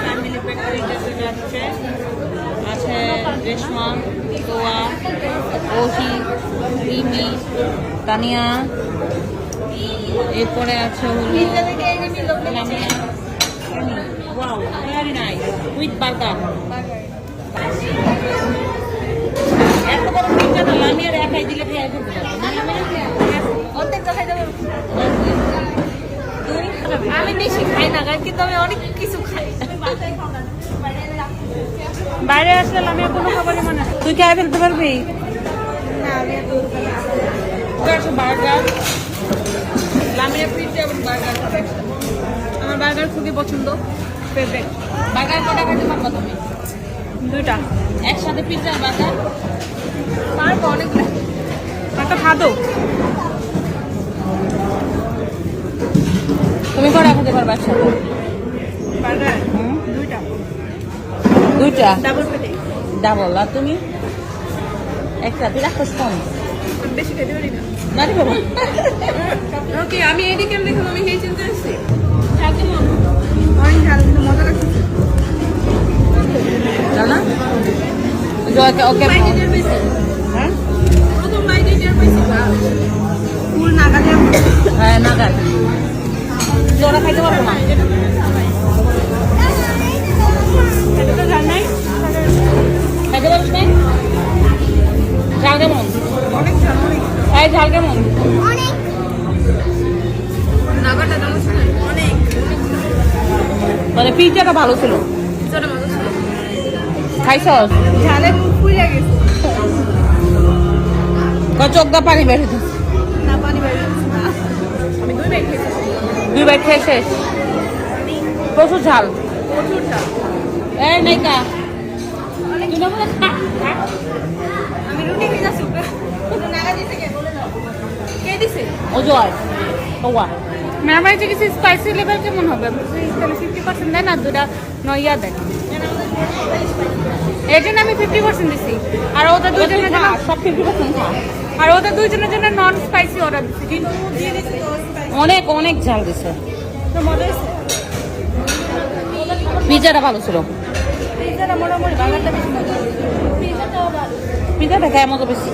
Family pack যেটা যাচ্ছে আছে রেশমা, তোয়া, ওহি, রিমি, তানিয়া, এরপরে আছে হলো Lamia. Wow, very nice with burger. এত বড় পিজ্জা না লামিয়ার একাই দিলে খেয়ে ফেলতে পারবো। অর্ধেকটা খাই দেবো। আমি বেশি খাই না কিন্তু আমি অনেক কিছু খাই। বাইরে আসলে লামিয়া কোনো খাবারই মানে তুই খেয়ে ফেলতে পারবি না। আমি বার্গার, লামিয়া পিজ্জা এবং বার্গার খাবে। আমার বার্গার খুবই পছন্দ, ফেভারিট। বার্গার কটা খেতে পারবো তুমি? 2টা একসাথে, পিজ্জা আর বার্গার পারবো অনেকগুলো। একটা খাদো তুমি কটা খেতে পারবে একসাথে? বার্গার 2টা ডাবল পেটে। ডাবল। আর তুমি একটা? তুই রাখছিস কম, বেশি খেতে পারি না। না রে বাবা, ওকে আমি এদিকে দেখুন, আমি এই চিন্তা করছি অনেক ঝাল, কিন্তু মজা লাগছে না? ওকে ওকে হ্যাঁ, প্রথম বাইরে ডিয়ার পাইছি ফুল নাগালে। হ্যাঁ নাগাল, তোরা খাইতে পারবো না। ঝাল নাই, খাইতে পারিস নাই? ঝাল কেমন? অনেক ঝাল। অনেক ঝাল কেমন? অনেক। নাগাটা কেমন ছিল? অনেক। মানে পিজ্জাটা ভালো ছিল, পিজ্জাটা ভালো ছিল। খাইছস? ঝালে মুখ ফুলে গেছে। চোখটা পানি বেরিয়েছে না? পানি বেরিয়েছে না। আমি 2 বাইট খেয়েছি। 2 বাইট খেয়ে শেষ? প্রচুর ঝাল, প্রচুর ঝাল। এই নাইকা আমি রুটি খেয়ে আসুক নাগা দিতে কে বলে দাও, কে দিছে? ও জয় ওয়া ম্যাম। এই যে কিছু স্পাইসি লেভেল কেমন হবে? 50% দেয় না, 2টা নয়া দেয়। এই জন্য আমি 50% দিছি। আর ওদের দুজনের জন্য সব 50% খা। আর ওদের দুজনের জন্য নন স্পাইসি অর্ডার দিছি, কিন্তু অনেক অনেক ঝাল দিছে। তো মজা হয়েছে। পিজ্জাটা ভালো ছিল। পিজ্জাটা মোটামুটি বাগানটা বেশি মজা। পিজ্জাটা খায় মজা বেশি।